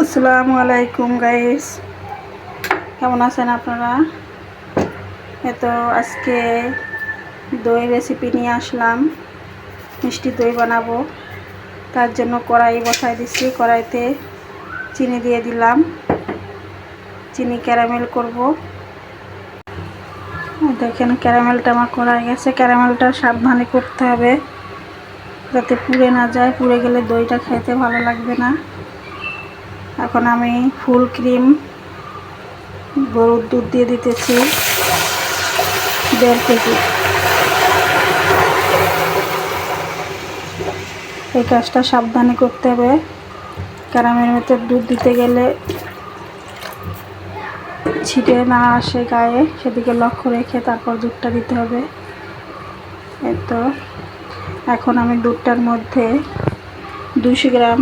আসসালামু আলাইকুম গাইস, কেমন আছেন আপনারা? তো আজকে দই রেসিপি নিয়ে আসলাম। মিষ্টি দই বানাবো, তার জন্য কড়াই বসাই দিচ্ছি। কড়াইতে চিনি দিয়ে দিলাম, চিনি ক্যারামেল করব। দেখেন ক্যারামেলটা আমার করা গেছে। ক্যারামেলটা সাবধানে করতে হবে যাতে পুড়ে না যায়, পুড়ে গেলে দইটা খেতে ভালো লাগবে না। এখন আমি ফুল ক্রিম গরুর দুধ দিয়ে দিতেছি 1.5 কেজি। এই কাজটা সাবধানে করতে হবে। ক্যারামের ভেতর দুধ দিতে গেলে ছিটে না আসে গায়ে, সেদিকে লক্ষ্য রেখে তারপর দুধটা দিতে হবে। এই তো এখন আমি দুধটার মধ্যে 200 গ্রাম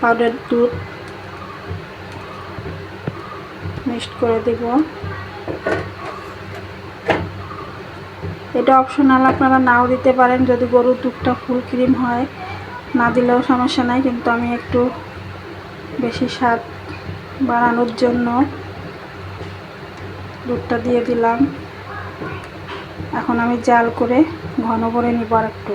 পাউডার দুধ মিক্সড করে দেব। এটা অপশনাল, আপনারা নাও দিতে পারেন যদি গরুর দুধটা ফুল ক্রিম হয়। না দিলেও সমস্যা নাই, কিন্তু আমি একটু বেশি স্বাদ বাড়ানোর জন্য দুধটা দিয়ে দিলাম। এখন আমি জাল করে ঘন করে নিব আর একটু।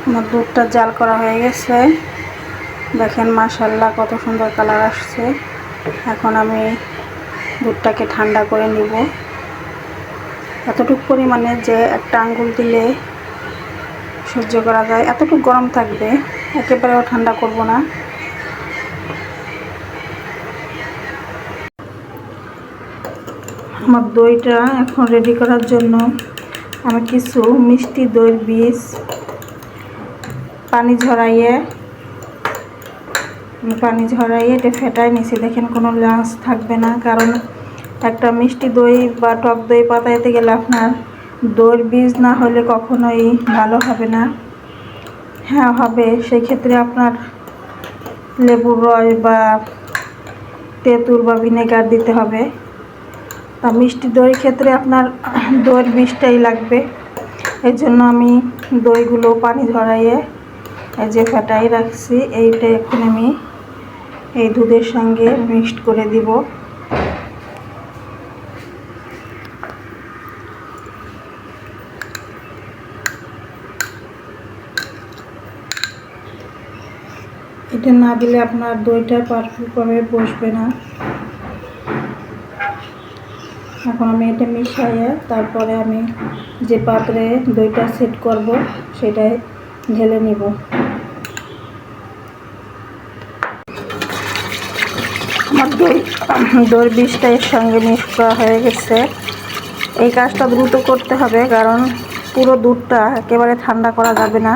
আমার দুধটা জাল করা হয়ে গেছে, দেখেন মাশাআল্লাহ কত সুন্দর কালার আসছে। এখন আমি দুধটাকে ঠান্ডা করে নিব এতটুকু পরিমাণে যে একটা আঙ্গুল দিলে সহ্য করা যায়, এতটুকু গরম থাকবে, একেবারেও ঠান্ডা করব না। আমার দইটা এখন রেডি করার জন্য আমি কিছু মিষ্টি দইয়ের বীজ পানি ঝরাইয়ে এটা ফেটাই নিছি। দেখেন কোনো লাঞ্চ থাকবে না, কারণ একটা মিষ্টি দই বা টক দই পাতাইতে গেলে আপনার দইয়ের বীজ না হলে কখনোই ভালো হবে না। হ্যাঁ হবে, সেই ক্ষেত্রে আপনার লেবুর রস বা তেঁতুল বা ভিনেগার দিতে হবে। তা মিষ্টি দইয়ের ক্ষেত্রে আপনার দইয়ের বীজটাই লাগবে। এই জন্য আমি দইগুলো পানি ঝরাইয়ে এই যে ফেটাই রাখছি, এইটা এখন আমি এই দুধের সঙ্গে মিক্সড করে দিব। এটা না দিলে আপনার দইটা পারফেক্টভাবে বসবে না। এখন আমি এটা মিশিয়ে তারপরে আমি যে পাত্রে দইটা সেট করব সেটাই ঢেলে নিব। আমার দইয়ের বীজটা এর সঙ্গে মিক্স করা হয়ে গেছে। এই কাজটা দ্রুত করতে হবে, কারণ পুরো দুধটা একেবারে ঠান্ডা করা যাবে না,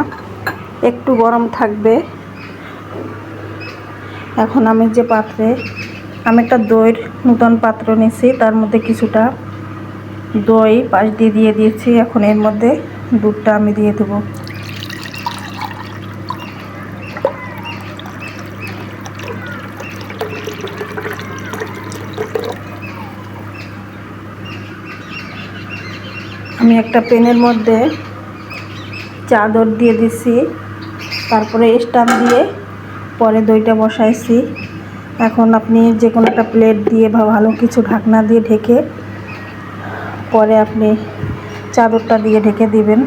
একটু গরম থাকবে। এখন আমি যে পাত্রে আমি একটা দইয়ের নতুন পাত্র নিয়েছি, তার মধ্যে কিছুটা দই পাশ দিয়ে দিয়েছি। এখন এর মধ্যে দুধটা আমি দিয়ে দেবো। আমি একটা প্যানের মধ্যে চাদর দিয়ে দিছি, তারপরে স্ট্যান্ড দিয়ে পরে দইটা বসাইছি। এখন আপনি যে কোনো একটা প্লেট দিয়ে বা ভালো কিছু ঢাকনা দিয়ে ঢেকে পরে আপনি চাদরটা দিয়ে ঢেকে দিবেন।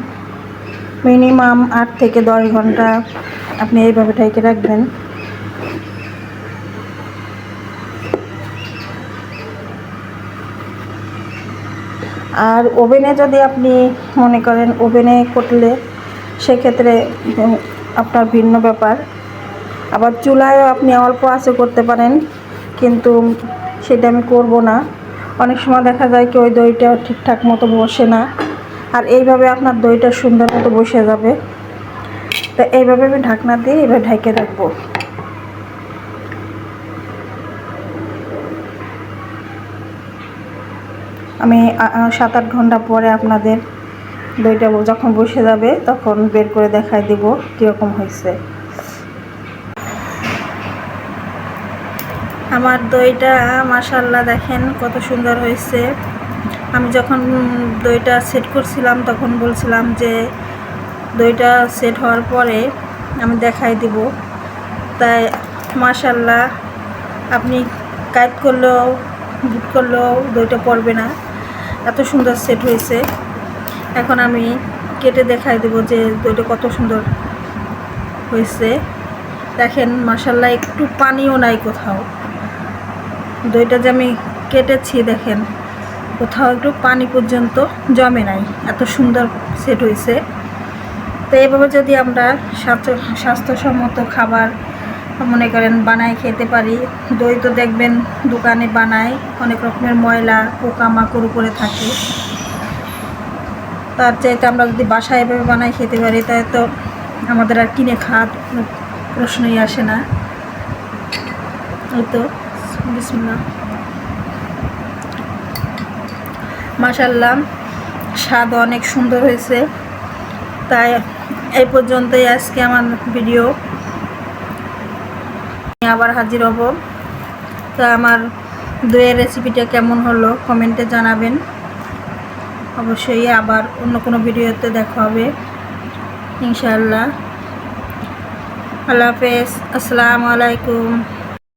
মিনিমাম 8 থেকে 10 ঘন্টা আপনি এইভাবে ঢেকে রাখবেন। আর ওভেনে যদি আপনি মনে করেন ওভেনে করলে সেক্ষেত্রে আপনার ভিন্ন ব্যাপার। আবার চুলায়ও আপনি অল্প আঁচে করতে পারেন, কিন্তু সেটা আমি করব না। অনেক সময় দেখা যায় কি ওই দইটা ঠিকঠাক মতো বসে না, আর এইভাবে আপনার দইটা সুন্দর মতো বসে যাবে। তো এইভাবে আমি ঢাকনা দিয়ে এবার ঢেকে রাখবো। আমি 7-8 ঘন্টা পরে আপনাদের দইটা যখন বসে যাবে তখন বের করে দেখাই দেব কীরকম হয়েছে। আমার দইটা মাশাআল্লাহ দেখেন কত সুন্দর হয়েছে। আমি যখন দইটা সেট করছিলাম তখন বলছিলাম যে দইটা সেট হওয়ার পরে আমি দেখাই দিব। তাই মাশাআল্লাহ, আপনি কাইট করলেও বুট করলেও দইটা পড়বে না, এত সুন্দর সেট হয়েছে। এখন আমি কেটে দেখাই দেব যে দইটা কত সুন্দর হয়েছে। দেখেন মাশাআল্লাহ, একটু পানিও নাই কোথাও। দইটা যে আমি কেটেছি দেখেন কোথাও একটু পানি পর্যন্ত জমে নাই, এত সুন্দর সেট হয়েছে। তো এইভাবে যদি আমরা স্বাস্থ্যসম্মত খাবার মনে করেন বানাই খেতে পারি। দই তো দেখবেন দোকানে বানায় অনেক রকমের ময়লা পোকামাকড় উপরে থাকে, তার চাইতে আমরা যদি বাসায় এভাবে বানাই খেতে পারি তাই তো আমাদের আর কিনে খাওয়ার কোনো প্রশ্নই আসে না। এই তো বিসমিল্লাহ, মাশাআল্লাহ, স্বাদ অনেক সুন্দর হয়েছে। তাই এই পর্যন্তই আজকে আমার ভিডিও, আবার হাজির হব। তো আমার দইয়ের রেসিপিটা কেমন হলো কমেন্টে জানাবেন। অবশ্যই আবার অন্য কোনো ভিডিওতে দেখা হবে ইনশাআল্লাহ। আল্লাহ হাফেজ, আসসালামু আলাইকুম।